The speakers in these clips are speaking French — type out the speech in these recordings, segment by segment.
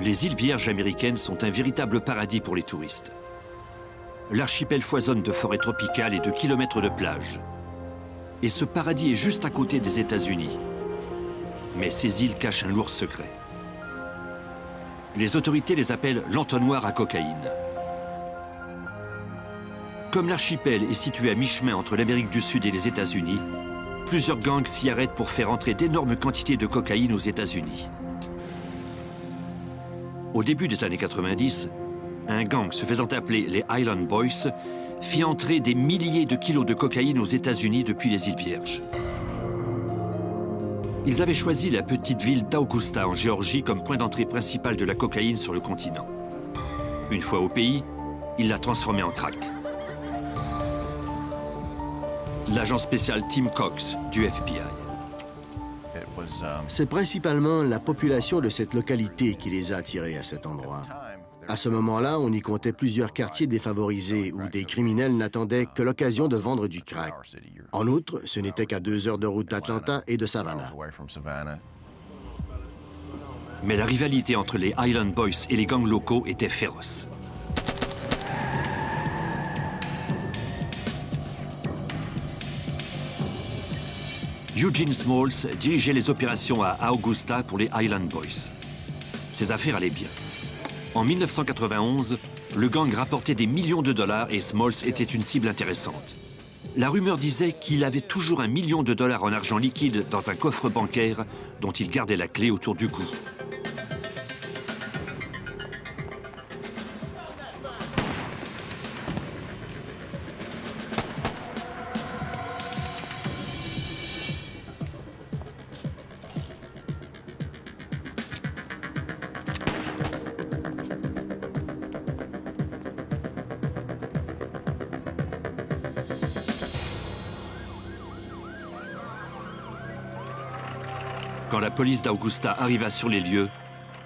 Les îles Vierges américaines sont un véritable paradis pour les touristes. L'archipel foisonne de forêts tropicales et de kilomètres de plage. Et ce paradis est juste à côté des États-Unis. Mais ces îles cachent un lourd secret. Les autorités les appellent l'entonnoir à cocaïne. Comme l'archipel est situé à mi-chemin entre l'Amérique du Sud et les États-Unis, plusieurs gangs s'y arrêtent pour faire entrer d'énormes quantités de cocaïne aux États-Unis. Au début des années 90, un gang se faisant appeler les Island Boys fit entrer des milliers de kilos de cocaïne aux États-Unis depuis les îles Vierges. Ils avaient choisi la petite ville d'Augusta en Géorgie comme point d'entrée principal de la cocaïne sur le continent. Une fois au pays, ils la transformaient en crack. L'agent spécial Tim Cox du FBI. C'est principalement la population de cette localité qui les a attirés à cet endroit. À ce moment-là, on y comptait plusieurs quartiers défavorisés où des criminels n'attendaient que l'occasion de vendre du crack. En outre, ce n'était qu'à 2 heures de route d'Atlanta et de Savannah. Mais la rivalité entre les Island Boys et les gangs locaux était féroce. Eugene Smalls dirigeait les opérations à Augusta pour les Island Boys. Ses affaires allaient bien. En 1991, le gang rapportait des millions de dollars et Smalls était une cible intéressante. La rumeur disait qu'il avait toujours $1 million en argent liquide dans un coffre bancaire dont il gardait la clé autour du cou. Quand la police d'Augusta arriva sur les lieux,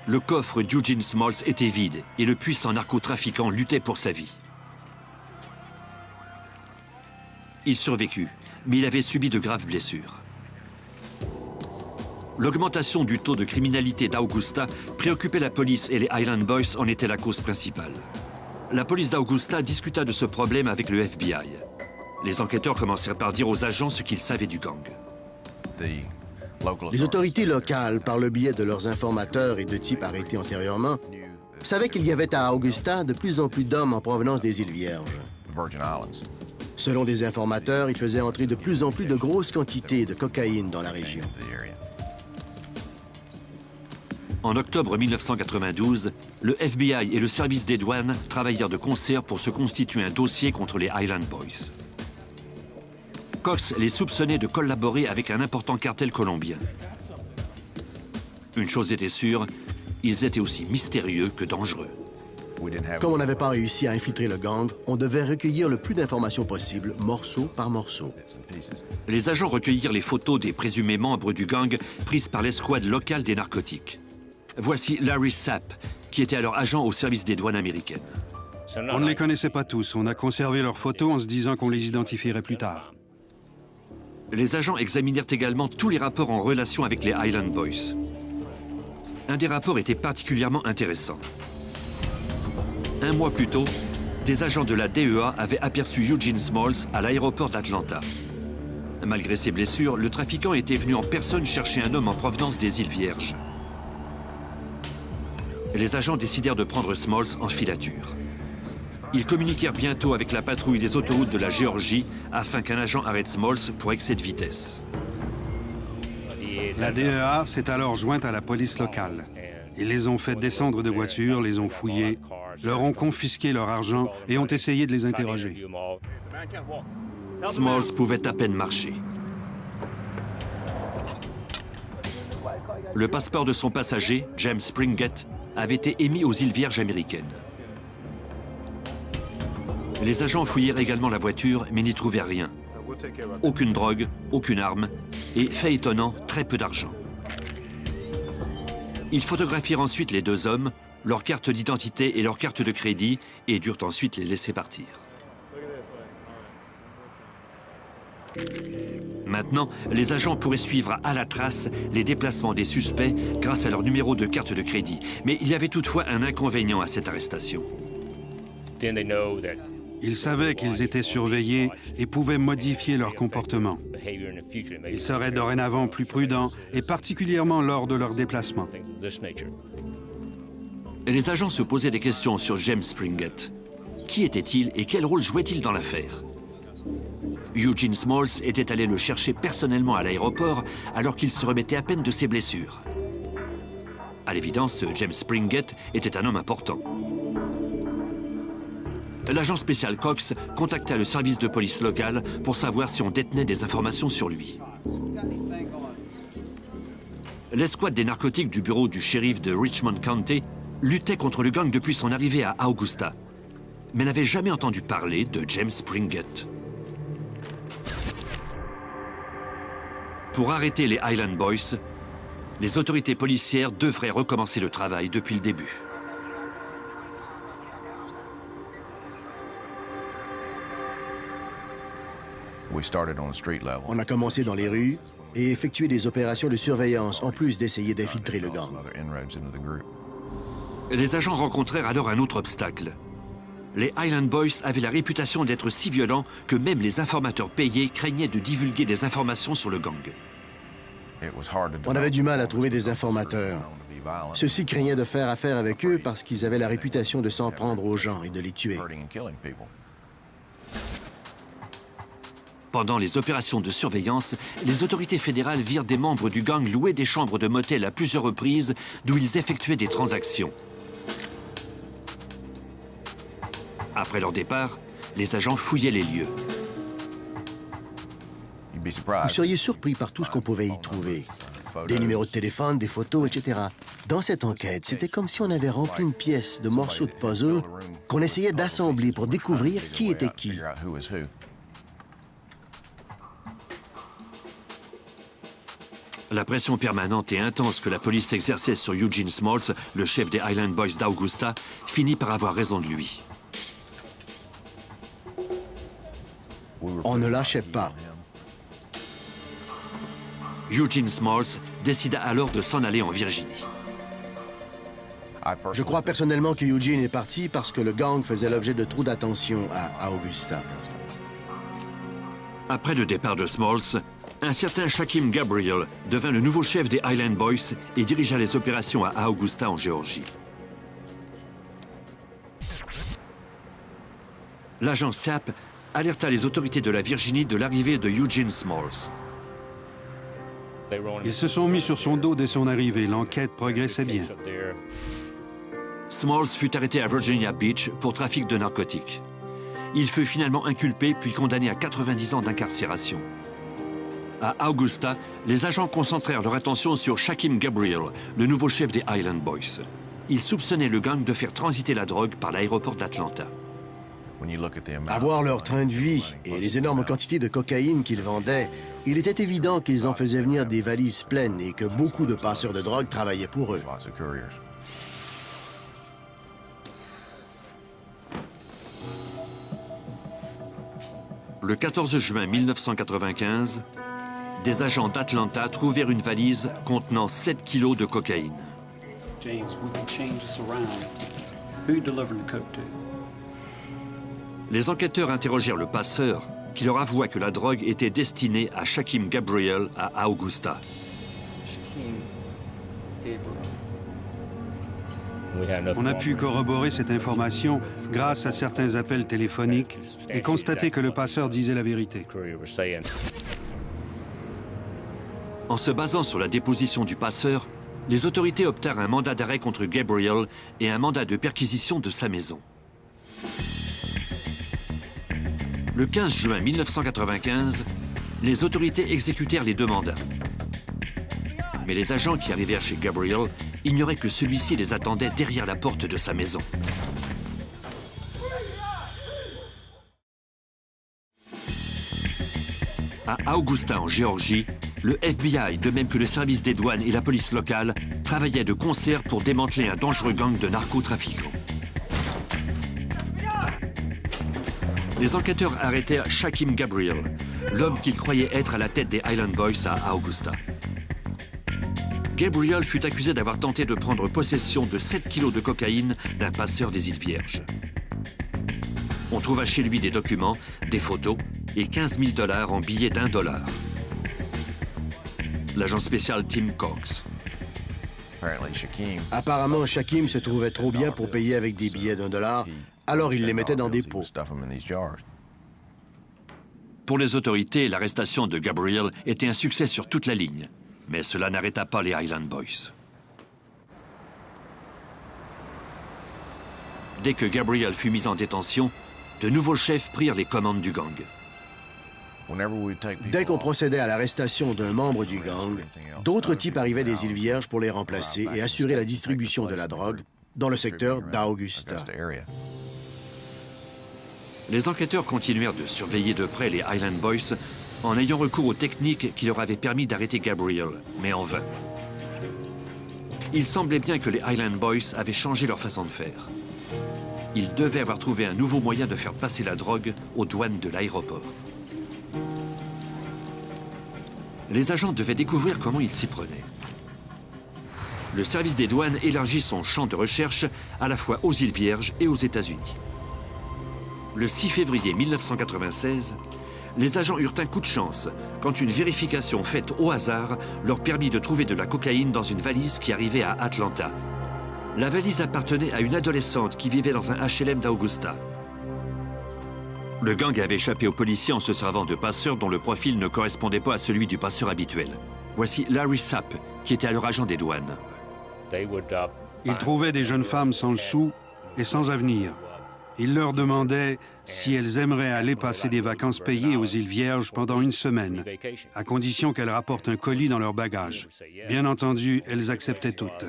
le coffre d'Eugene Smalls était vide et le puissant narcotrafiquant luttait pour sa vie. Il survécut, mais il avait subi de graves blessures. L'augmentation du taux de criminalité d'Augusta préoccupait la police et les Island Boys en étaient la cause principale. La police d'Augusta discuta de ce problème avec le FBI. Les enquêteurs commencèrent par dire aux agents ce qu'ils savaient du gang. Les autorités locales, par le biais de leurs informateurs et de types arrêtés antérieurement, savaient qu'il y avait à Augusta de plus en plus d'hommes en provenance des îles Vierges. Selon des informateurs, ils faisaient entrer de plus en plus de grosses quantités de cocaïne dans la région. En octobre 1992, le FBI et le service des douanes travaillèrent de concert pour se constituer un dossier contre les Island Boys. Cox les soupçonnait de collaborer avec un important cartel colombien. Une chose était sûre, ils étaient aussi mystérieux que dangereux. Comme on n'avait pas réussi à infiltrer le gang, on devait recueillir le plus d'informations possible, morceau par morceau. Les agents recueillirent les photos des présumés membres du gang prises par l'escouade locale des narcotiques. Voici Larry Sapp, qui était alors agent au service des douanes américaines. On ne les connaissait pas tous. On a conservé leurs photos en se disant qu'on les identifierait plus tard. Les agents examinèrent également tous les rapports en relation avec les Island Boys. Un des rapports était particulièrement intéressant. Un mois plus tôt, des agents de la DEA avaient aperçu Eugene Smalls à l'aéroport d'Atlanta. Malgré ses blessures, le trafiquant était venu en personne chercher un homme en provenance des îles Vierges. Les agents décidèrent de prendre Smalls en filature. Ils communiquèrent bientôt avec la patrouille des autoroutes de la Géorgie afin qu'un agent arrête Smalls pour excès de vitesse. La DEA s'est alors jointe à la police locale. Ils les ont fait descendre de voitures, les ont fouillés, leur ont confisqué leur argent et ont essayé de les interroger. Smalls pouvait à peine marcher. Le passeport de son passager, James Springett, avait été émis aux îles Vierges américaines. Les agents fouillèrent également la voiture, mais n'y trouvèrent rien. Aucune drogue, aucune arme, et, fait étonnant, très peu d'argent. Ils photographièrent ensuite les deux hommes, leur carte d'identité et leur carte de crédit, et durent ensuite les laisser partir. Maintenant, les agents pourraient suivre à la trace les déplacements des suspects grâce à leur numéro de carte de crédit. Mais il y avait toutefois un inconvénient à cette arrestation. Ils savaient qu'ils étaient surveillés et pouvaient modifier leur comportement. Ils seraient dorénavant plus prudents, et particulièrement lors de leurs déplacements. Les agents se posaient des questions sur James Springett. Qui était-il et quel rôle jouait-il dans l'affaire? Eugene Smalls était allé le chercher personnellement à l'aéroport alors qu'il se remettait à peine de ses blessures. À l'évidence, James Springett était un homme important. L'agent spécial Cox contacta le service de police local pour savoir si on détenait des informations sur lui. L'escouade des narcotiques du bureau du shérif de Richmond County luttait contre le gang depuis son arrivée à Augusta, mais n'avait jamais entendu parler de James Springett. Pour arrêter les Highland Boys, les autorités policières devraient recommencer le travail depuis le début. On a commencé dans les rues et effectué des opérations de surveillance, en plus d'essayer d'infiltrer le gang. Les agents rencontrèrent alors un autre obstacle. Les Highland Boys avaient la réputation d'être si violents que même les informateurs payés craignaient de divulguer des informations sur le gang. On avait du mal à trouver des informateurs. Ceux-ci craignaient de faire affaire avec eux parce qu'ils avaient la réputation de s'en prendre aux gens et de les tuer. Pendant les opérations de surveillance, les autorités fédérales virent des membres du gang louer des chambres de motel à plusieurs reprises d'où ils effectuaient des transactions. Après leur départ, les agents fouillaient les lieux. Vous seriez surpris par tout ce qu'on pouvait y trouver. Des numéros de téléphone, des photos, etc. Dans cette enquête, c'était comme si on avait rempli une pièce de morceaux de puzzle qu'on essayait d'assembler pour découvrir qui était qui. La pression permanente et intense que la police exerçait sur Eugene Smalls, le chef des Highland Boys d'Augusta, finit par avoir raison de lui. On ne lâchait pas. Eugene Smalls décida alors de s'en aller en Virginie. Je crois personnellement que Eugene est parti parce que le gang faisait l'objet de trop d'attention à Augusta. Après le départ de Smalls, un certain Shaquem Gabriel devint le nouveau chef des Highland Boys et dirigea les opérations à Augusta en Géorgie. L'agent Sapp alerta les autorités de la Virginie de l'arrivée de Eugene Smalls. Ils se sont mis sur son dos dès son arrivée. L'enquête progressait bien. Smalls fut arrêté à Virginia Beach pour trafic de narcotiques. Il fut finalement inculpé puis condamné à 90 ans d'incarcération. À Augusta, les agents concentrèrent leur attention sur Shaquem Gabriel, le nouveau chef des Highland Boys. Ils soupçonnaient le gang de faire transiter la drogue par l'aéroport d'Atlanta. À voir leur train de vie et les énormes quantités de cocaïne qu'ils vendaient, il était évident qu'ils en faisaient venir des valises pleines et que beaucoup de passeurs de drogue travaillaient pour eux. Le 14 juin 1995, des agents d'Atlanta trouvèrent une valise contenant 7 kilos de cocaïne. James, we can change this around. Who you delivering the coke to? Les enquêteurs interrogèrent le passeur, qui leur avoua que la drogue était destinée à Shaquem Gabriel à Augusta. On a pu corroborer cette information grâce à certains appels téléphoniques et constater que le passeur disait la vérité. En se basant sur la déposition du passeur, les autorités obtinrent un mandat d'arrêt contre Gabriel et un mandat de perquisition de sa maison. Le 15 juin 1995, les autorités exécutèrent les deux mandats. Mais les agents qui arrivèrent chez Gabriel ignoraient que celui-ci les attendait derrière la porte de sa maison. À Augusta, en Géorgie, le FBI, de même que le service des douanes et la police locale, travaillaient de concert pour démanteler un dangereux gang de narcotrafiquants. Les enquêteurs arrêtèrent Shaquem Gabriel, l'homme qu'ils croyaient être à la tête des Island Boys à Augusta. Gabriel fut accusé d'avoir tenté de prendre possession de 7 kilos de cocaïne d'un passeur des îles Vierges. On trouva chez lui des documents, des photos et 15 000 $ en billets d'$1. L'agent spécial Tim Cox. Apparemment, Shaquem se trouvait trop bien pour payer avec des billets d'$1, alors il les mettait dans des pots. Pour les autorités, l'arrestation de Gabriel était un succès sur toute la ligne. Mais cela n'arrêta pas les Island Boys. Dès que Gabriel fut mis en détention, de nouveaux chefs prirent les commandes du gang. Dès qu'on procédait à l'arrestation d'un membre du gang, d'autres types arrivaient des îles Vierges pour les remplacer et assurer la distribution de la drogue dans le secteur d'Augusta. Les enquêteurs continuèrent de surveiller de près les Island Boys en ayant recours aux techniques qui leur avaient permis d'arrêter Gabriel, mais en vain. Il semblait bien que les Island Boys avaient changé leur façon de faire. Ils devaient avoir trouvé un nouveau moyen de faire passer la drogue aux douanes de l'aéroport. Les agents devaient découvrir comment ils s'y prenaient. Le service des douanes élargit son champ de recherche à la fois aux îles Vierges et aux États-Unis. Le 6 février 1996, les agents eurent un coup de chance quand une vérification faite au hasard leur permit de trouver de la cocaïne dans une valise qui arrivait à Atlanta. La valise appartenait à une adolescente qui vivait dans un HLM d'Augusta. Le gang avait échappé aux policiers en se servant de passeurs dont le profil ne correspondait pas à celui du passeur habituel. Voici Larry Sapp, qui était alors agent des douanes. Ils trouvaient des jeunes femmes sans le sou et sans avenir. Il leur demandait si elles aimeraient aller passer des vacances payées aux îles Vierges pendant une semaine, à condition qu'elles rapportent un colis dans leur bagage. Bien entendu, elles acceptaient toutes.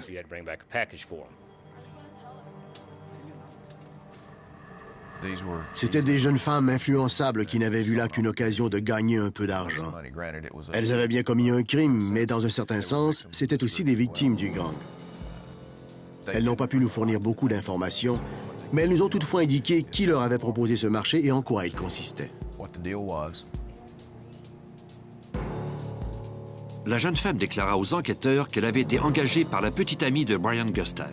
C'étaient des jeunes femmes influençables qui n'avaient vu là qu'une occasion de gagner un peu d'argent. Elles avaient bien commis un crime, mais dans un certain sens, c'étaient aussi des victimes du gang. Elles n'ont pas pu nous fournir beaucoup d'informations, mais elles nous ont toutefois indiqué qui leur avait proposé ce marché et en quoi il consistait. La jeune femme déclara aux enquêteurs qu'elle avait été engagée par la petite amie de Brian Gustav.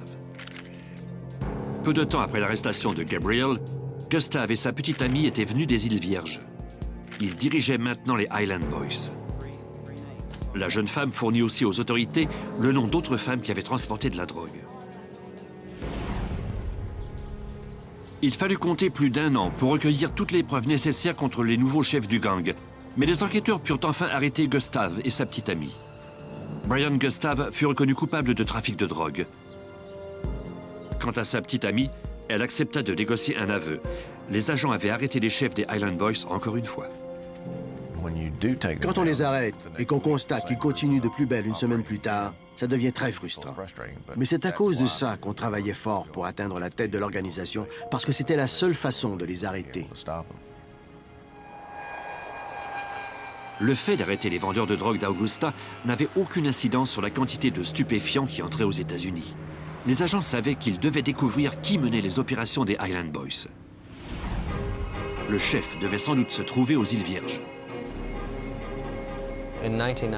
Peu de temps après l'arrestation de Gabriel, Gustav et sa petite amie étaient venus des îles Vierges. Ils dirigeaient maintenant les Island Boys. La jeune femme fournit aussi aux autorités le nom d'autres femmes qui avaient transporté de la drogue. Il fallut compter plus d'1 an pour recueillir toutes les preuves nécessaires contre les nouveaux chefs du gang. Mais les enquêteurs purent enfin arrêter Gustav et sa petite amie. Brian Gustav fut reconnu coupable de trafic de drogue. Quant à sa petite amie, elle accepta de négocier un aveu. Les agents avaient arrêté les chefs des Island Boys encore une fois. Quand on les arrête et qu'on constate qu'ils continuent de plus belle une semaine plus tard, ça devient très frustrant. Mais c'est à cause de ça qu'on travaillait fort pour atteindre la tête de l'organisation, parce que c'était la seule façon de les arrêter. Le fait d'arrêter les vendeurs de drogue d'Augusta n'avait aucune incidence sur la quantité de stupéfiants qui entraient aux États-Unis. Les agents savaient qu'ils devaient découvrir qui menait les opérations des Island Boys. Le chef devait sans doute se trouver aux îles Vierges.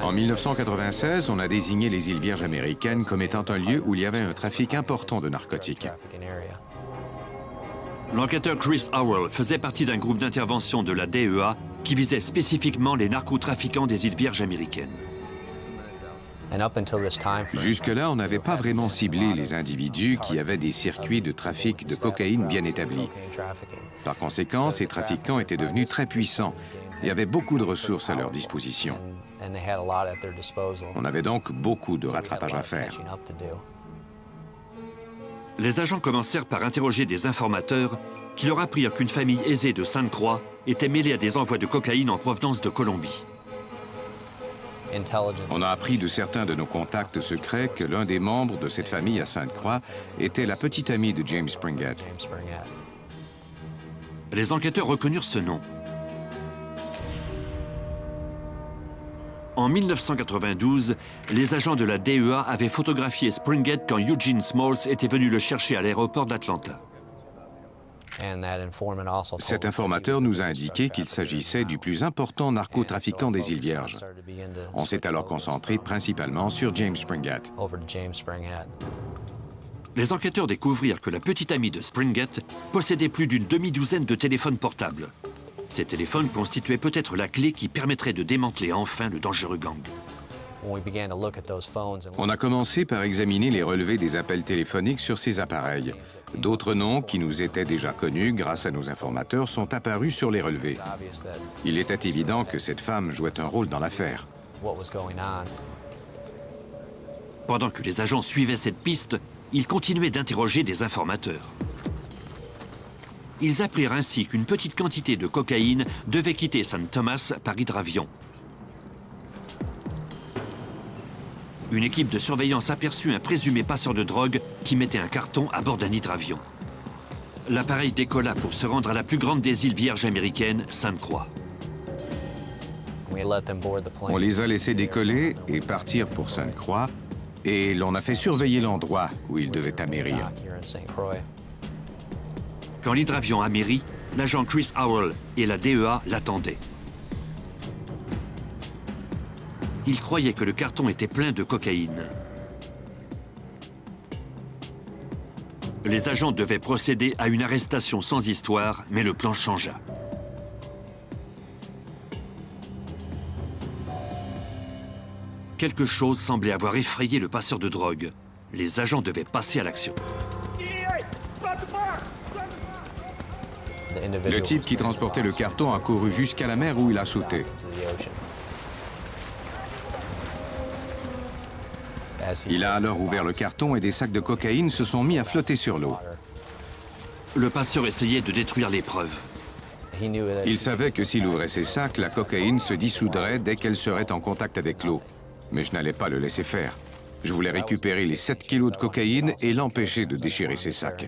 En 1996, on a désigné les îles Vierges américaines comme étant un lieu où il y avait un trafic important de narcotiques. L'enquêteur Chris Howell faisait partie d'un groupe d'intervention de la DEA qui visait spécifiquement les narcotrafiquants des îles Vierges américaines. Jusque-là, on n'avait pas vraiment ciblé les individus qui avaient des circuits de trafic de cocaïne bien établis. Par conséquent, ces trafiquants étaient devenus très puissants et avaient beaucoup de ressources à leur disposition. On avait donc beaucoup de rattrapage à faire. Les agents commencèrent par interroger des informateurs qui leur apprirent qu'une famille aisée de Sainte-Croix était mêlée à des envois de cocaïne en provenance de Colombie. On a appris de certains de nos contacts secrets que l'un des membres de cette famille à Sainte-Croix était la petite amie de James Springett. Les enquêteurs reconnurent ce nom. En 1992, les agents de la DEA avaient photographié Springett quand Eugene Smalls était venu le chercher à l'aéroport d'Atlanta. Cet informateur nous a indiqué qu'il s'agissait du plus important narcotrafiquant des îles Vierges. On s'est alors concentré principalement sur James Springett. Les enquêteurs découvrirent que la petite amie de Springett possédait plus d'une demi-douzaine de téléphones portables. Ces téléphones constituaient peut-être la clé qui permettrait de démanteler enfin le dangereux gang. On a commencé par examiner les relevés des appels téléphoniques sur ces appareils. D'autres noms qui nous étaient déjà connus grâce à nos informateurs sont apparus sur les relevés. Il était évident que cette femme jouait un rôle dans l'affaire. Pendant que les agents suivaient cette piste, ils continuaient d'interroger des informateurs. Ils apprirent ainsi qu'une petite quantité de cocaïne devait quitter St. Thomas par hydravion. Une équipe de surveillance aperçut un présumé passeur de drogue qui mettait un carton à bord d'un hydravion. L'appareil décolla pour se rendre à la plus grande des îles Vierges américaines, Sainte-Croix. On les a laissés décoller et partir pour Sainte-Croix, et l'on a fait surveiller l'endroit où ils devaient amérir. Quand l'hydravion amérit, l'agent Chris Howell et la DEA l'attendaient. Ils croyaient que le carton était plein de cocaïne. Les agents devaient procéder à une arrestation sans histoire, mais le plan changea. Quelque chose semblait avoir effrayé le passeur de drogue. Les agents devaient passer à l'action. Le type qui transportait le carton a couru jusqu'à la mer où il a sauté. Il a alors ouvert le carton et des sacs de cocaïne se sont mis à flotter sur l'eau. Le passeur essayait de détruire les preuves. Il savait que s'il ouvrait ces sacs, la cocaïne se dissoudrait dès qu'elle serait en contact avec l'eau. Mais je n'allais pas le laisser faire. Je voulais récupérer les 7 kilos de cocaïne et l'empêcher de déchirer ses sacs.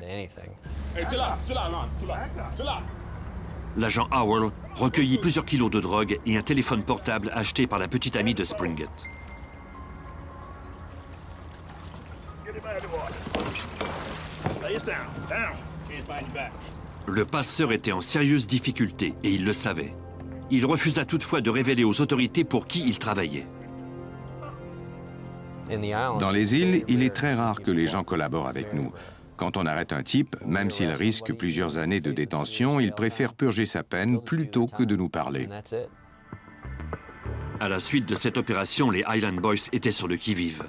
L'agent Howell recueillit plusieurs kilos de drogue et un téléphone portable acheté par la petite amie de Springett. Le passeur était en sérieuse difficulté et il le savait. Il refusa toutefois de révéler aux autorités pour qui il travaillait. Dans les îles, il est très rare que les gens collaborent avec nous. Quand on arrête un type, même s'il risque plusieurs années de détention, il préfère purger sa peine plutôt que de nous parler. À la suite de cette opération, les Island Boys étaient sur le qui-vive.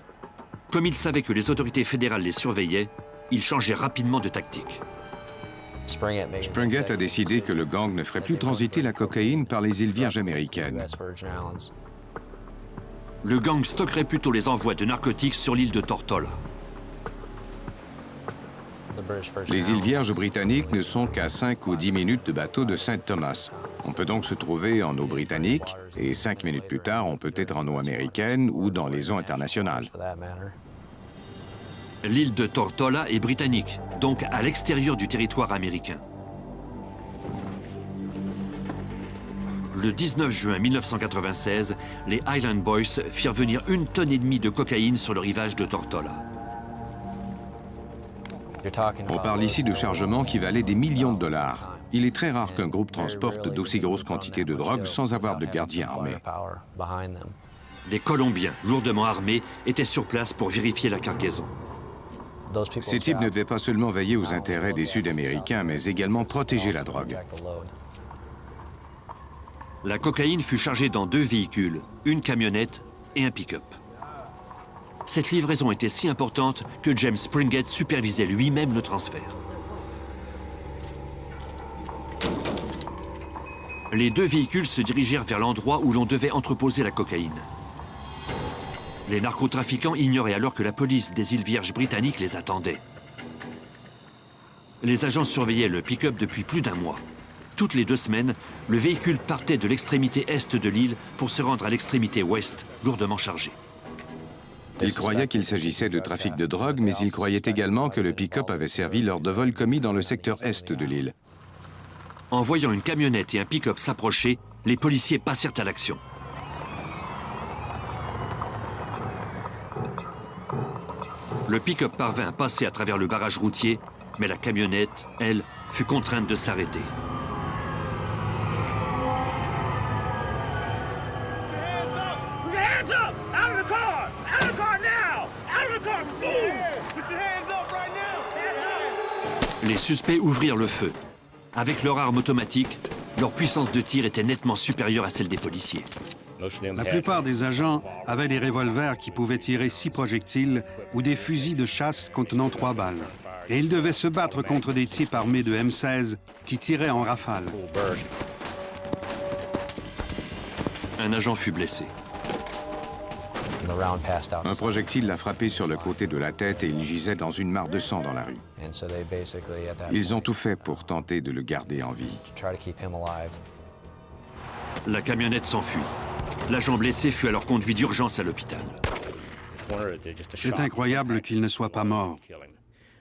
Comme ils savaient que les autorités fédérales les surveillaient, ils changèrent rapidement de tactique. Springett a décidé que le gang ne ferait plus transiter la cocaïne par les îles Vierges américaines. Le gang stockerait plutôt les envois de narcotiques sur l'île de Tortola. Les îles Vierges britanniques ne sont qu'à 5 ou 10 minutes de bateau de St. Thomas. On peut donc se trouver en eau britannique et 5 minutes plus tard, on peut être en eau américaine ou dans les eaux internationales. L'île de Tortola est britannique, donc à l'extérieur du territoire américain. Le 19 juin 1996, les Island Boys firent venir 1,5 tonnes de cocaïne sur le rivage de Tortola. On parle ici de chargements qui valaient des millions de dollars. Il est très rare qu'un groupe transporte d'aussi grosses quantités de drogue sans avoir de gardiens armés. Des Colombiens lourdement armés étaient sur place pour vérifier la cargaison. Ces types ne devaient pas seulement veiller aux intérêts des Sud-Américains, mais également protéger la drogue. La cocaïne fut chargée dans 2 véhicules, une camionnette et un pick-up. Cette livraison était si importante que James Springett supervisait lui-même le transfert. Les 2 véhicules se dirigèrent vers l'endroit où l'on devait entreposer la cocaïne. Les narcotrafiquants ignoraient alors que la police des îles Vierges britanniques les attendait. Les agents surveillaient le pick-up depuis plus d'1 mois. Toutes les 2 semaines, le véhicule partait de l'extrémité est de l'île pour se rendre à l'extrémité ouest, lourdement chargé. Ils croyaient qu'il s'agissait de trafic de drogue, mais ils croyaient également que le pick-up avait servi lors de vols commis dans le secteur est de l'île. En voyant une camionnette et un pick-up s'approcher, les policiers passèrent à l'action. Le pick-up parvint à passer à travers le barrage routier, Mais la camionnette, elle, fut contrainte de s'arrêter. Les suspects ouvrirent le feu. Avec leur arme automatique, leur puissance de tir était nettement supérieure à celle des policiers. La plupart des agents avaient des revolvers qui pouvaient tirer 6 projectiles ou des fusils de chasse contenant 3 balles. Et ils devaient se battre contre des types armés de M16 qui tiraient en rafale. Un agent fut blessé. Un projectile l'a frappé sur le côté de la tête et il gisait dans une mare de sang dans la rue. Ils ont tout fait pour tenter de le garder en vie. La camionnette s'enfuit. L'agent blessé fut alors conduit d'urgence à l'hôpital. C'est incroyable qu'il ne soit pas mort.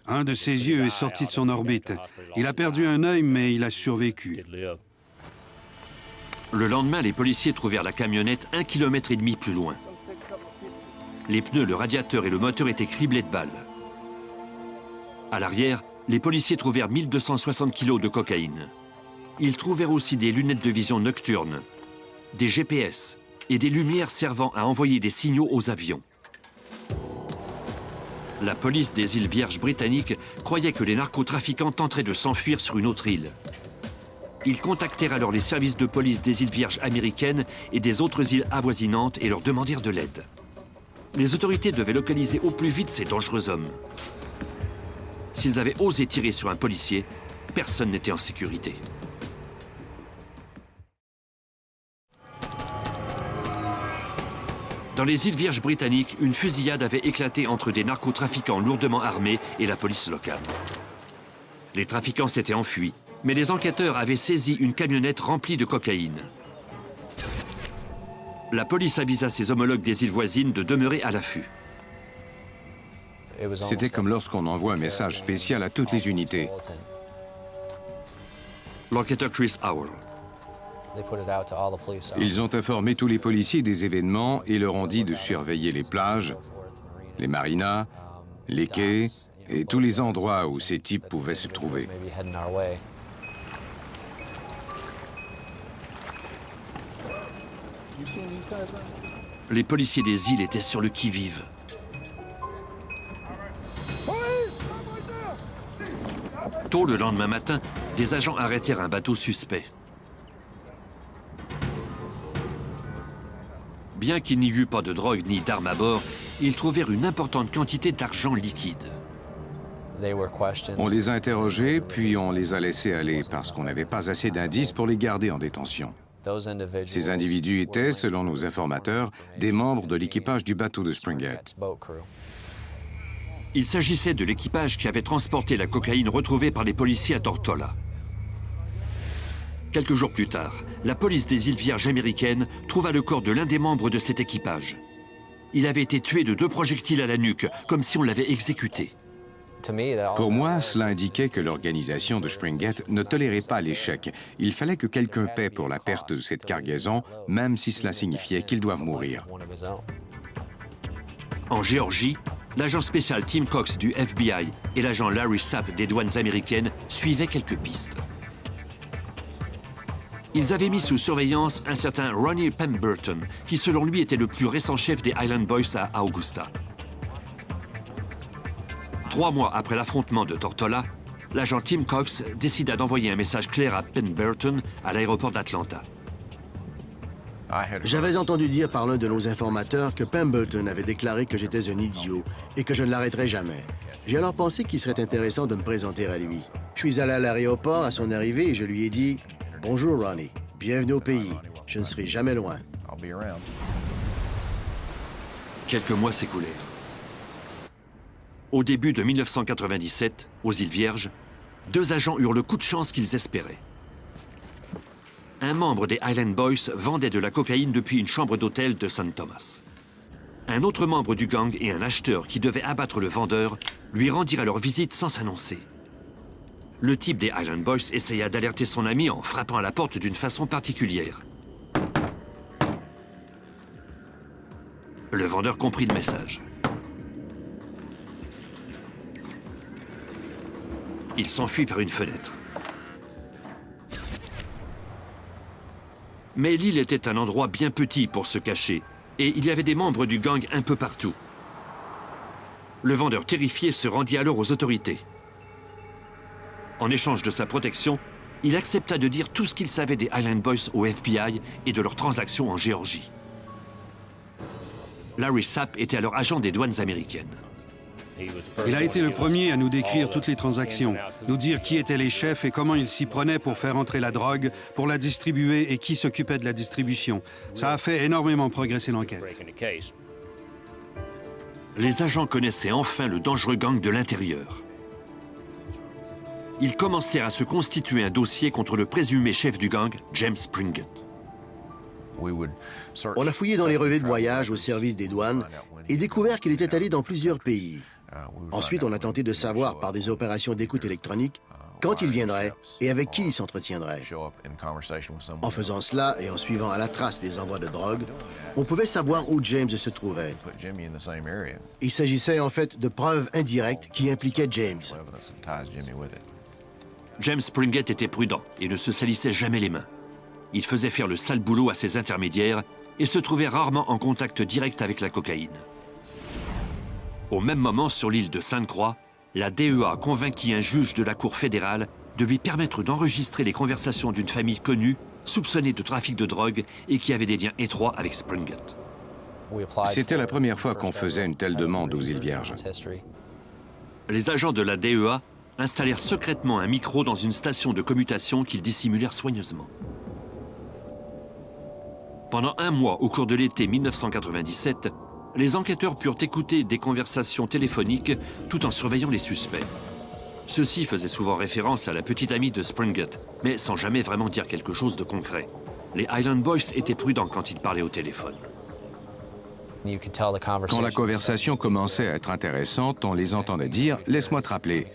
Un de ses yeux est sorti de son orbite. Il a perdu un œil, mais il a survécu. Le lendemain, les policiers trouvèrent la camionnette 1,5 km plus loin. Les pneus, le radiateur et le moteur étaient criblés de balles. À l'arrière, les policiers trouvèrent 1260 kg de cocaïne. Ils trouvèrent aussi des lunettes de vision nocturne, des GPS et des lumières servant à envoyer des signaux aux avions. La police des îles Vierges britanniques croyait que les narcotrafiquants tenteraient de s'enfuir sur une autre île. Ils contactèrent alors les services de police des îles Vierges américaines et des autres îles avoisinantes et leur demandèrent de l'aide. Les autorités devaient localiser au plus vite ces dangereux hommes. S'ils avaient osé tirer sur un policier, personne n'était en sécurité. Dans les îles Vierges britanniques, une fusillade avait éclaté entre des narcotrafiquants lourdement armés et la police locale. Les trafiquants s'étaient enfuis, mais les enquêteurs avaient saisi une camionnette remplie de cocaïne. La police avisa ses homologues des îles voisines de demeurer à l'affût. C'était comme lorsqu'on envoie un message spécial à toutes les unités. L'enquêteur Chris Howell. Ils ont informé tous les policiers des événements et leur ont dit de surveiller les plages, les marinas, les quais et tous les endroits où ces types pouvaient se trouver. Les policiers des îles étaient sur le qui-vive. Tôt le lendemain matin, des agents arrêtèrent un bateau suspect. Bien qu'il n'y eût pas de drogue ni d'armes à bord, ils trouvèrent une importante quantité d'argent liquide. On les a interrogés, puis on les a laissés aller parce qu'on n'avait pas assez d'indices pour les garder en détention. Ces individus étaient, selon nos informateurs, des membres de l'équipage du bateau de Springett. Il s'agissait de l'équipage qui avait transporté la cocaïne retrouvée par les policiers à Tortola. Quelques jours plus tard, la police des îles Vierges américaines trouva le corps de l'un des membres de cet équipage. Il avait été tué de 2 projectiles à la nuque, comme si on l'avait exécuté. Pour moi, cela indiquait que l'organisation de Springett ne tolérait pas l'échec. Il fallait que quelqu'un paie pour la perte de cette cargaison, même si cela signifiait qu'ils doivent mourir. En Géorgie, l'agent spécial Tim Cox du FBI et l'agent Larry Sapp des douanes américaines suivaient quelques pistes. Ils avaient mis sous surveillance un certain Ronnie Pemberton, qui selon lui était le plus récent chef des Island Boys à Augusta. 3 mois après l'affrontement de Tortola, l'agent Tim Cox décida d'envoyer un message clair à Pemberton à l'aéroport d'Atlanta. J'avais entendu dire par l'un de nos informateurs que Pemberton avait déclaré que j'étais un idiot et que je ne l'arrêterais jamais. J'ai alors pensé qu'il serait intéressant de me présenter à lui. Je suis allé à l'aéroport à son arrivée et je lui ai dit « Bonjour Ronnie, bienvenue au pays. Je ne serai jamais loin. » Quelques mois s'écoulèrent. Au début de 1997, aux îles Vierges, 2 agents eurent le coup de chance qu'ils espéraient. Un membre des Island Boys vendait de la cocaïne depuis une chambre d'hôtel de St. Thomas. Un autre membre du gang et un acheteur qui devait abattre le vendeur lui rendirent leur visite sans s'annoncer. Le type des Island Boys essaya d'alerter son ami en frappant à la porte d'une façon particulière. Le vendeur comprit le message. Il s'enfuit par une fenêtre. Mais l'île était un endroit bien petit pour se cacher, et il y avait des membres du gang un peu partout. Le vendeur terrifié se rendit alors aux autorités. En échange de sa protection, il accepta de dire tout ce qu'il savait des Island Boys au FBI et de leurs transactions en Géorgie. Larry Sapp était alors agent des douanes américaines. Il a été le premier à nous décrire toutes les transactions, nous dire qui étaient les chefs et comment ils s'y prenaient pour faire entrer la drogue, pour la distribuer et qui s'occupait de la distribution. Ça a fait énormément progresser l'enquête. Les agents connaissaient enfin le dangereux gang de l'intérieur. Ils commencèrent à se constituer un dossier contre le présumé chef du gang, James Springett. On a fouillé dans les relevés de voyage au service des douanes et découvert qu'il était allé dans plusieurs pays. Ensuite, on a tenté de savoir par des opérations d'écoute électronique quand il viendrait et avec qui il s'entretiendrait. En faisant cela et en suivant à la trace les envois de drogue, on pouvait savoir où James se trouvait. Il s'agissait en fait de preuves indirectes qui impliquaient James. James Springett était prudent et ne se salissait jamais les mains. Il faisait faire le sale boulot à ses intermédiaires et se trouvait rarement en contact direct avec la cocaïne. Au même moment, sur l'île de Sainte-Croix, la DEA convainquit un juge de la Cour fédérale de lui permettre d'enregistrer les conversations d'une famille connue, soupçonnée de trafic de drogue et qui avait des liens étroits avec Springett. C'était la première fois qu'on faisait une telle demande aux îles Vierges. Les agents de la DEA installèrent secrètement un micro dans une station de commutation qu'ils dissimulèrent soigneusement. Pendant un mois, au cours de l'été 1997, les enquêteurs purent écouter des conversations téléphoniques tout en surveillant les suspects. Ceux-ci faisaient souvent référence à la petite amie de Springett, mais sans jamais vraiment dire quelque chose de concret. Les Island Boys étaient prudents quand ils parlaient au téléphone. Quand la conversation commençait à être intéressante, on les entendait dire « Laisse-moi te rappeler ».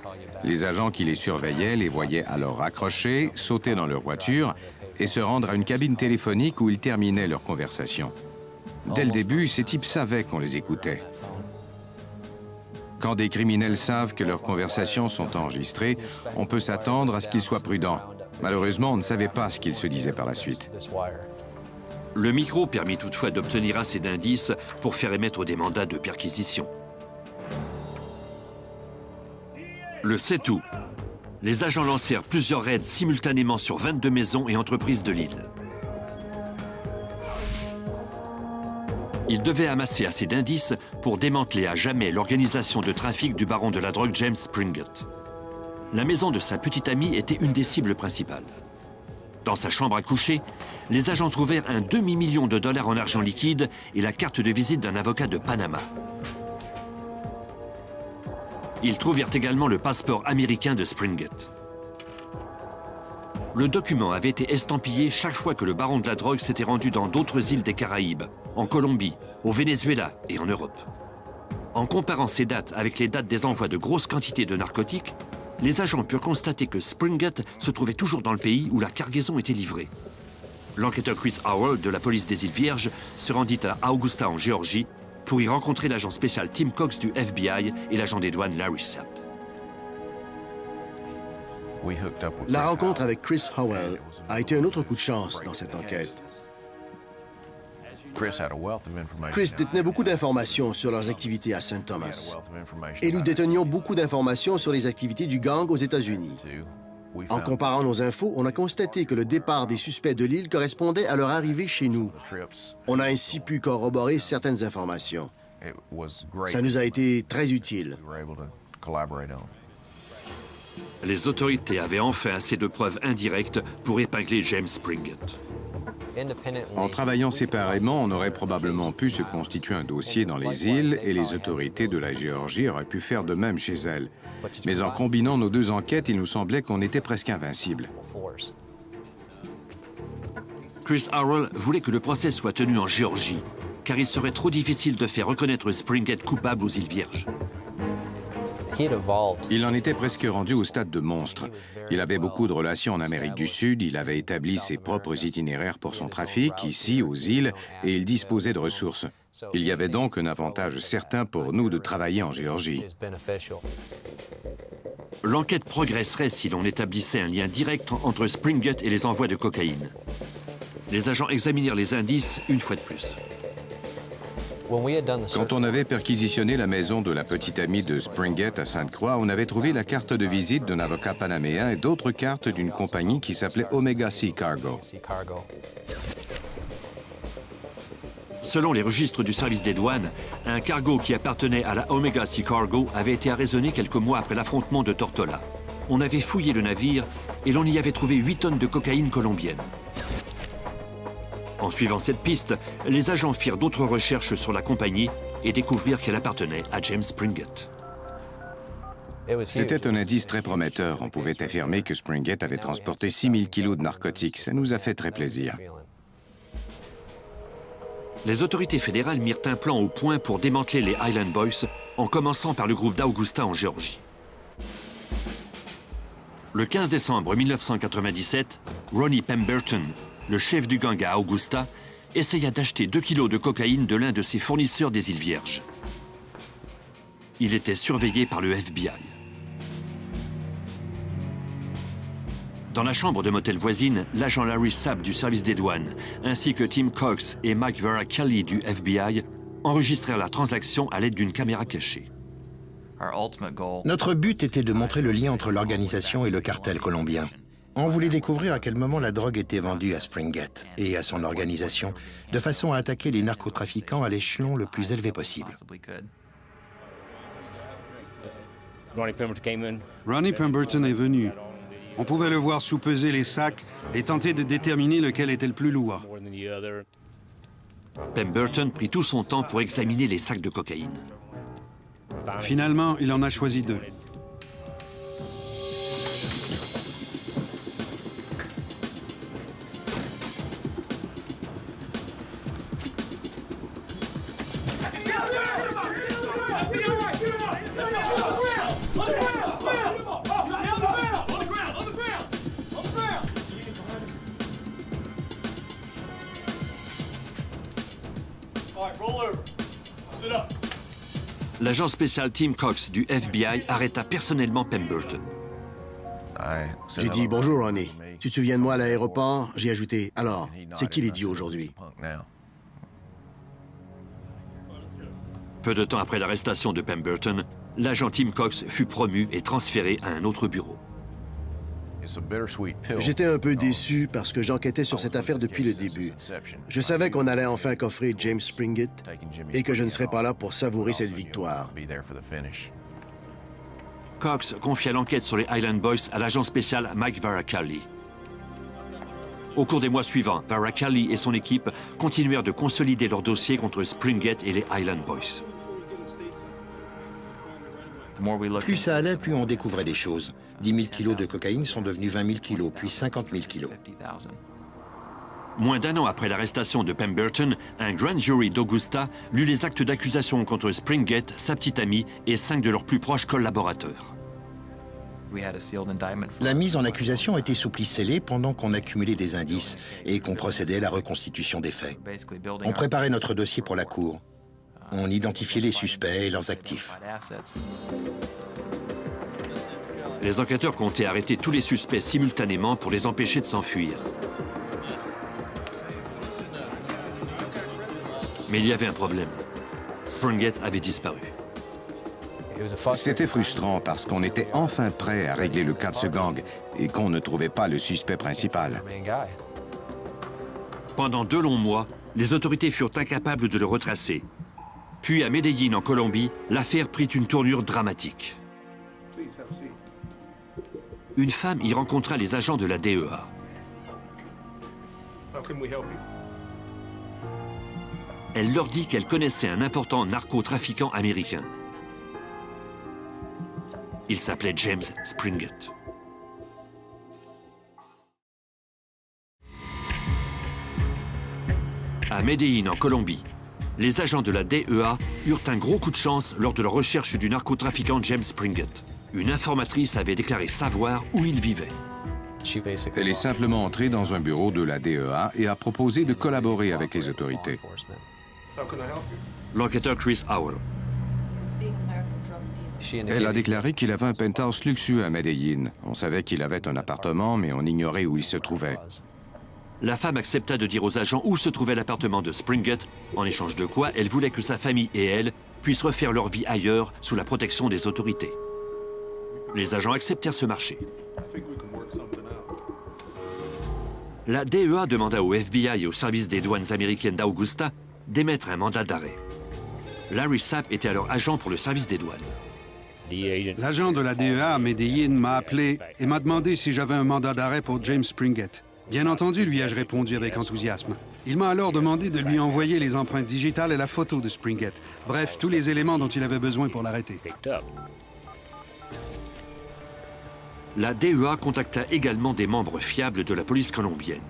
Les agents qui les surveillaient les voyaient alors raccrocher, sauter dans leur voiture et se rendre à une cabine téléphonique où ils terminaient leur conversation. Dès le début, ces types savaient qu'on les écoutait. Quand des criminels savent que leurs conversations sont enregistrées, on peut s'attendre à ce qu'ils soient prudents. Malheureusement, on ne savait pas ce qu'ils se disaient par la suite. Le micro permit toutefois d'obtenir assez d'indices pour faire émettre des mandats de perquisition. Le 7 août, les agents lancèrent plusieurs raids simultanément sur 22 maisons et entreprises de l'île. Ils devaient amasser assez d'indices pour démanteler à jamais l'organisation de trafic du baron de la drogue James Springett. La maison de sa petite amie était une des cibles principales. Dans sa chambre à coucher, les agents trouvèrent un demi-million de dollars en argent liquide et la carte de visite d'un avocat de Panama. Ils trouvèrent également le passeport américain de Springett. Le document avait été estampillé chaque fois que le baron de la drogue s'était rendu dans d'autres îles des Caraïbes, en Colombie, au Venezuela et en Europe. En comparant ces dates avec les dates des envois de grosses quantités de narcotiques, les agents purent constater que Springett se trouvait toujours dans le pays où la cargaison était livrée. L'enquêteur Chris Howell de la police des îles Vierges se rendit à Augusta en Géorgie pour y rencontrer l'agent spécial Tim Cox du FBI et l'agent des douanes Larry Sapp. La rencontre avec Chris Howell a été un autre coup de chance dans cette enquête. Chris détenait beaucoup d'informations sur leurs activités à St. Thomas. Et nous détenions beaucoup d'informations sur les activités du gang aux États-Unis. En comparant nos infos, on a constaté que le départ des suspects de l'île correspondait à leur arrivée chez nous. On a ainsi pu corroborer certaines informations. Ça nous a été très utile. Les autorités avaient enfin assez de preuves indirectes pour épingler James Springett. En travaillant séparément, on aurait probablement pu se constituer un dossier dans les îles et les autorités de la Géorgie auraient pu faire de même chez elles. Mais en combinant nos deux enquêtes, il nous semblait qu'on était presque invincible. Chris Howell voulait que le procès soit tenu en Géorgie, car il serait trop difficile de faire reconnaître Springett coupable aux îles Vierges. Il en était presque rendu au stade de monstre. Il avait beaucoup de relations en Amérique du Sud, il avait établi ses propres itinéraires pour son trafic, ici, aux îles, et il disposait de ressources. Il y avait donc un avantage certain pour nous de travailler en Géorgie. l'enquête progresserait si l'on établissait un lien direct entre Springett et les envois de cocaïne. Les agents examinèrent les indices une fois de plus. Quand on avait perquisitionné la maison de la petite amie de Springett à Sainte-Croix, on avait trouvé la carte de visite d'un avocat panaméen et d'autres cartes d'une compagnie qui s'appelait Omega Sea Cargo. Selon les registres du service des douanes, un cargo qui appartenait à la Omega Sea Cargo avait été arraisonné quelques mois après l'affrontement de Tortola. On avait fouillé le navire et l'on y avait trouvé 8 tonnes de cocaïne colombienne. En suivant cette piste, les agents firent d'autres recherches sur la compagnie et découvrirent qu'elle appartenait à James Springett. C'était un indice très prometteur. On pouvait affirmer que Springett avait transporté 6000 kilos de narcotiques. Ça nous a fait très plaisir. Les autorités fédérales mirent un plan au point pour démanteler les Island Boys, en commençant par le groupe d'Augusta en Géorgie. Le 15 décembre 1997, Ronnie Pemberton, le chef du gang à Augusta, essaya d'acheter 2 kilos de cocaïne de l'un de ses fournisseurs des îles Vierges. Il était surveillé par le FBI. Dans la chambre de motel voisine, l'agent Larry Sapp du service des douanes, ainsi que Tim Cox et Mike Varacalli du FBI, enregistrèrent la transaction à l'aide d'une caméra cachée. Notre but était de montrer le lien entre l'organisation et le cartel colombien. On voulait découvrir à quel moment la drogue était vendue à Springett et à son organisation, de façon à attaquer les narcotrafiquants à l'échelon le plus élevé possible. Ronnie Pemberton est venu. On pouvait le voir soupeser les sacs et tenter de déterminer lequel était le plus lourd. Pemberton prit tout son temps pour examiner les sacs de cocaïne. Finalement, il en a choisi 2. L'agent spécial Tim Cox du FBI arrêta personnellement Pemberton. J'ai dit « Bonjour, Ronnie. Tu te souviens de moi à l'aéroport ?» J'ai ajouté « Alors, c'est qui l'idiot aujourd'hui ?» Peu de temps après l'arrestation de Pemberton, l'agent Tim Cox fut promu et transféré à un autre bureau. J'étais un peu déçu parce que j'enquêtais sur cette affaire depuis le début. Je savais qu'on allait enfin coffrer James Springett et que je ne serais pas là pour savourer cette victoire. Cox confia l'enquête sur les Island Boys à l'agent spécial Mike Varacalli. Au cours des mois suivants, Varacalli et son équipe continuèrent de consolider leur dossier contre Springett et les Island Boys. Plus ça allait, plus on découvrait des choses. 10 000 kilos de cocaïne sont devenus 20 000 kilos, puis 50 000 kilos. Moins d'1 an après l'arrestation de Pemberton, un grand jury d'Augusta lut les actes d'accusation contre Springett, sa petite amie et 5 de leurs plus proches collaborateurs. La mise en accusation était sous pli scellé pendant qu'on accumulait des indices et qu'on procédait à la reconstitution des faits. On préparait notre dossier pour la cour. On identifiait les suspects et leurs actifs. Les enquêteurs comptaient arrêter tous les suspects simultanément pour les empêcher de s'enfuir. Mais il y avait un problème. Springett avait disparu. C'était frustrant parce qu'on était enfin prêt à régler le cas de ce gang et qu'on ne trouvait pas le suspect principal. Pendant 2 longs mois, les autorités furent incapables de le retracer. Puis à Medellín, en Colombie, l'affaire prit une tournure dramatique. Une femme y rencontra les agents de la DEA. Elle leur dit qu'elle connaissait un important narcotrafiquant américain. Il s'appelait James Springett. À Medellín, en Colombie, les agents de la DEA eurent un gros coup de chance lors de leur recherche du narcotrafiquant James Springett. Une informatrice avait déclaré savoir où il vivait. Elle est simplement entrée dans un bureau de la DEA et a proposé de collaborer avec les autorités. L'enquêteur Chris Howell. Elle a déclaré qu'il avait un penthouse luxueux à Medellín. On savait qu'il avait un appartement, mais on ignorait où il se trouvait. La femme accepta de dire aux agents où se trouvait l'appartement de Springett, en échange de quoi elle voulait que sa famille et elle puissent refaire leur vie ailleurs sous la protection des autorités. Les agents acceptèrent ce marché. La DEA demanda au FBI et au service des douanes américaines d'Augusta d'émettre un mandat d'arrêt. Larry Sapp était alors agent pour le service des douanes. L'agent de la DEA à Medellín m'a appelé et m'a demandé si j'avais un mandat d'arrêt pour James Springett. Bien entendu, lui ai-je répondu avec enthousiasme. Il m'a alors demandé de lui envoyer les empreintes digitales et la photo de Springett. Bref, tous les éléments dont il avait besoin pour l'arrêter. La DEA contacta également des membres fiables de la police colombienne.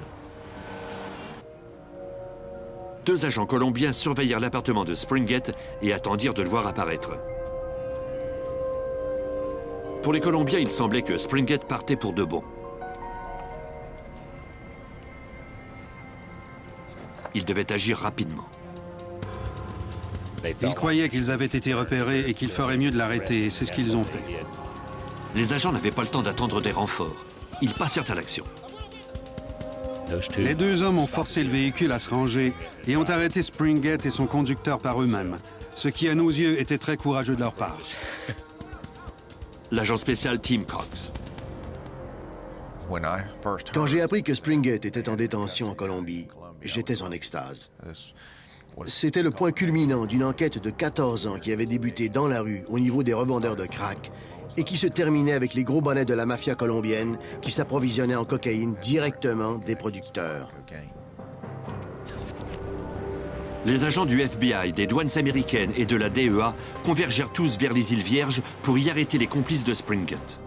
2 agents colombiens surveillèrent l'appartement de Springett et attendirent de le voir apparaître. Pour les Colombiens, il semblait que Springett partait pour de bon. Ils devaient agir rapidement. Ils croyaient qu'ils avaient été repérés et qu'il ferait mieux de l'arrêter, et c'est ce qu'ils ont fait. Les agents n'avaient pas le temps d'attendre des renforts. Ils passèrent à l'action. Les 2 hommes ont forcé le véhicule à se ranger et ont arrêté Springett et son conducteur par eux-mêmes, ce qui, à nos yeux, était très courageux de leur part. L'agent spécial Tim Cox. Quand j'ai appris que Springett était en détention en Colombie, j'étais en extase. C'était le point culminant d'une enquête de 14 ans qui avait débuté dans la rue au niveau des revendeurs de crack et qui se terminait avec les gros bonnets de la mafia colombienne qui s'approvisionnaient en cocaïne directement des producteurs. Les agents du FBI, des douanes américaines et de la DEA convergèrent tous vers les îles Vierges pour y arrêter les complices de Springett.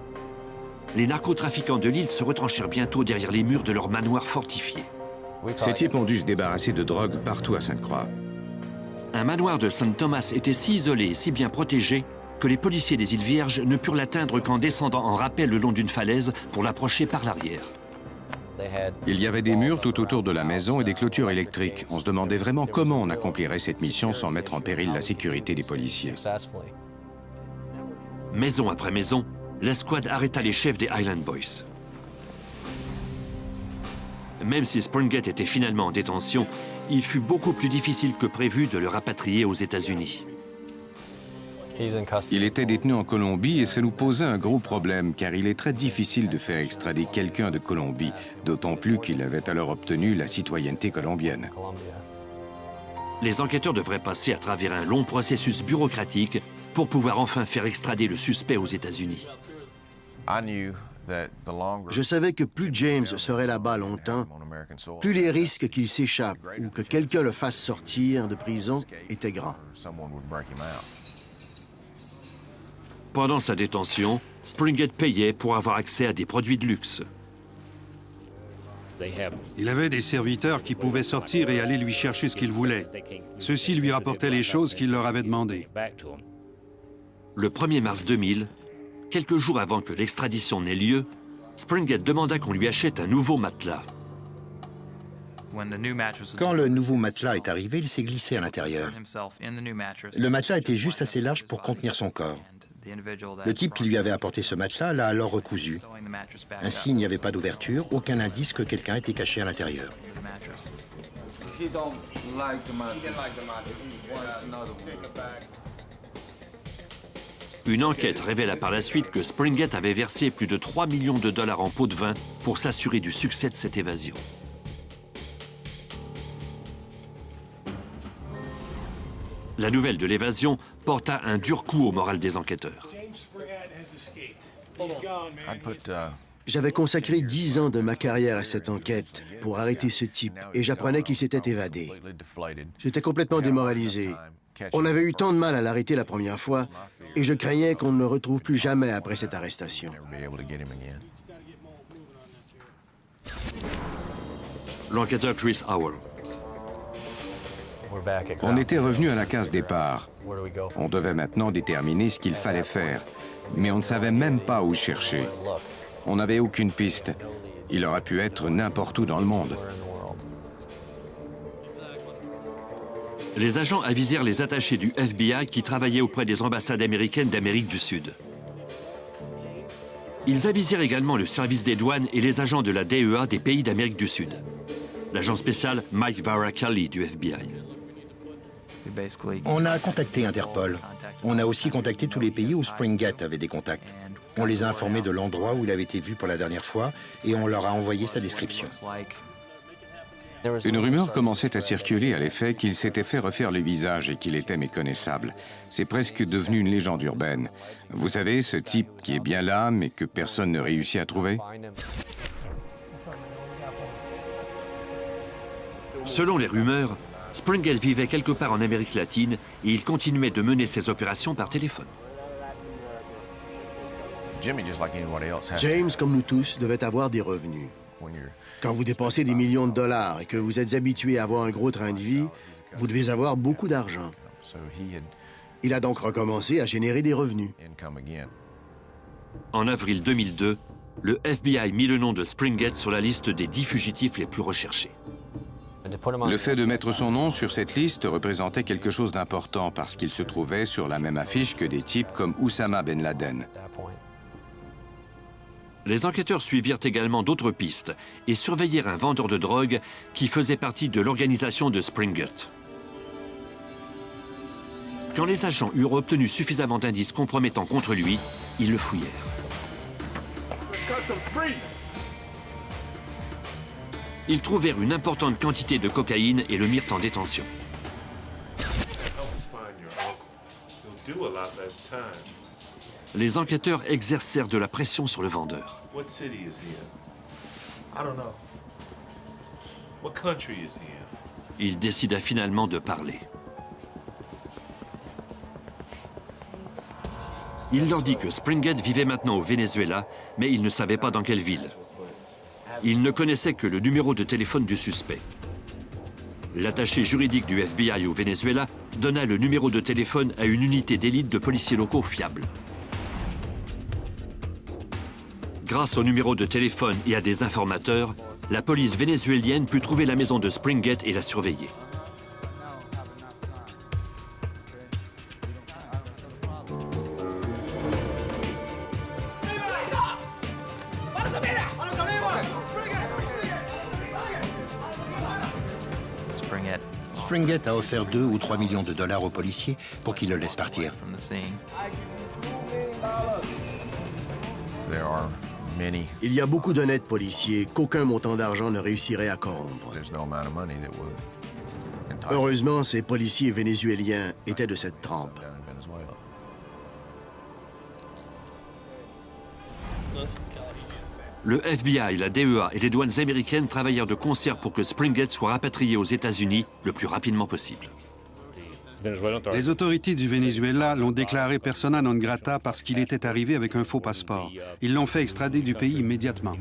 Les narcotrafiquants de l'île se retranchèrent bientôt derrière les murs de leur manoir fortifié. Ces types ont dû se débarrasser de drogue partout à Sainte-Croix. Un manoir de St. Thomas était si isolé et si bien protégé que les policiers des îles Vierges ne purent l'atteindre qu'en descendant en rappel le long d'une falaise pour l'approcher par l'arrière. Il y avait des murs tout autour de la maison et des clôtures électriques. On se demandait vraiment comment on accomplirait cette mission sans mettre en péril la sécurité des policiers. Maison après maison, l'escouade arrêta les chefs des Island Boys. Même si Springett était finalement en détention, il fut beaucoup plus difficile que prévu de le rapatrier aux États-Unis. Il était détenu en Colombie et ça nous posait un gros problème car il est très difficile de faire extrader quelqu'un de Colombie, d'autant plus qu'il avait alors obtenu la citoyenneté colombienne. Les enquêteurs devraient passer à travers un long processus bureaucratique pour pouvoir enfin faire extrader le suspect aux États-Unis. Je savais que plus James serait là-bas longtemps, plus les risques qu'il s'échappe ou que quelqu'un le fasse sortir de prison étaient grands. Pendant sa détention, Springett payait pour avoir accès à des produits de luxe. Il avait des serviteurs qui pouvaient sortir et aller lui chercher ce qu'il voulait. Ceux-ci lui rapportaient les choses qu'il leur avait demandées. Le 1er mars 2000, quelques jours avant que l'extradition n'ait lieu, Springett demanda qu'on lui achète un nouveau matelas. Quand le nouveau matelas est arrivé, il s'est glissé à l'intérieur. Le matelas était juste assez large pour contenir son corps. Le type qui lui avait apporté ce matelas l'a alors recousu. Ainsi, il n'y avait pas d'ouverture, aucun indice que quelqu'un était caché à l'intérieur. Une enquête révéla par la suite que Springett avait versé plus de 3 millions de dollars en pots de vin pour s'assurer du succès de cette évasion. La nouvelle de l'évasion porta un dur coup au moral des enquêteurs. J'avais consacré 10 ans de ma carrière à cette enquête pour arrêter ce type et j'apprenais qu'il s'était évadé. J'étais complètement démoralisé. On avait eu tant de mal à l'arrêter la première fois et je craignais qu'on ne le retrouve plus jamais après cette arrestation. L'enquêteur Chris Howell. On était revenu à la case départ. On devait maintenant déterminer ce qu'il fallait faire, mais on ne savait même pas où chercher. On n'avait aucune piste. Il aurait pu être n'importe où dans le monde. Les agents avisèrent les attachés du FBI qui travaillaient auprès des ambassades américaines d'Amérique du Sud. Ils avisèrent également le service des douanes et les agents de la DEA des pays d'Amérique du Sud. L'agent spécial Mike Varacalli du FBI. On a contacté Interpol. On a aussi contacté tous les pays où Springgate avait des contacts. On les a informés de l'endroit où il avait été vu pour la dernière fois et on leur a envoyé sa description. Une rumeur commençait à circuler à l'effet qu'il s'était fait refaire le visage et qu'il était méconnaissable. C'est presque devenu une légende urbaine. Vous savez, ce type qui est bien là, mais que personne ne réussit à trouver? Selon les rumeurs, Springgate vivait quelque part en Amérique latine et il continuait de mener ses opérations par téléphone. James, comme nous tous, devait avoir des revenus. Quand vous dépensez des millions de dollars et que vous êtes habitué à avoir un gros train de vie, vous devez avoir beaucoup d'argent. Il a donc recommencé à générer des revenus. En avril 2002, le FBI mit le nom de Springgate sur la liste des 10 fugitifs les plus recherchés. Le fait de mettre son nom sur cette liste représentait quelque chose d'important parce qu'il se trouvait sur la même affiche que des types comme Oussama Ben Laden. Les enquêteurs suivirent également d'autres pistes et surveillèrent un vendeur de drogue qui faisait partie de l'organisation de Springgate. Quand les agents eurent obtenu suffisamment d'indices compromettants contre lui, ils le fouillèrent. Ils trouvèrent une importante quantité de cocaïne et le mirent en détention. Les enquêteurs exercèrent de la pression sur le vendeur. Il décida finalement de parler. Il leur dit que Springgate vivait maintenant au Venezuela, mais il ne savait pas dans quelle ville. Il ne connaissait que le numéro de téléphone du suspect. L'attaché juridique du FBI au Venezuela donna le numéro de téléphone à une unité d'élite de policiers locaux fiables. Grâce au numéro de téléphone et à des informateurs, la police vénézuélienne put trouver la maison de Springgate et la surveiller. Springgate a offert 2 ou 3 millions de dollars aux policiers pour qu'ils le laissent partir. Il y a beaucoup d'honnêtes policiers qu'aucun montant d'argent ne réussirait à corrompre. Heureusement, ces policiers vénézuéliens étaient de cette trempe. Le FBI, la DEA et les douanes américaines travaillèrent de concert pour que Springgate soit rapatrié aux États-Unis le plus rapidement possible. Les autorités du Venezuela l'ont déclaré persona non grata parce qu'il était arrivé avec un faux passeport. Ils l'ont fait extrader du pays immédiatement.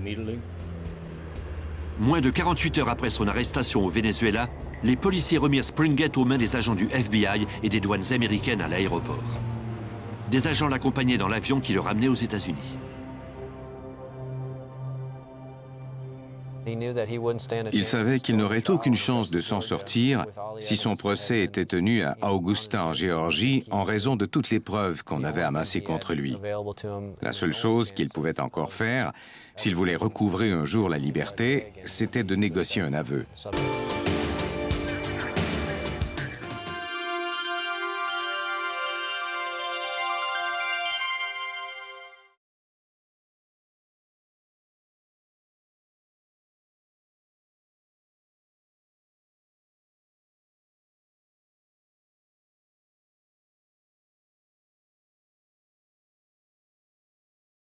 Moins de 48 heures après son arrestation au Venezuela, les policiers remirent Springgate aux mains des agents du FBI et des douanes américaines à l'aéroport. Des agents l'accompagnaient dans l'avion qui le ramenait aux États-Unis. Il savait qu'il n'aurait aucune chance de s'en sortir si son procès était tenu à Augusta, en Géorgie, en raison de toutes les preuves qu'on avait amassées contre lui. La seule chose qu'il pouvait encore faire, s'il voulait recouvrer un jour la liberté, c'était de négocier un aveu.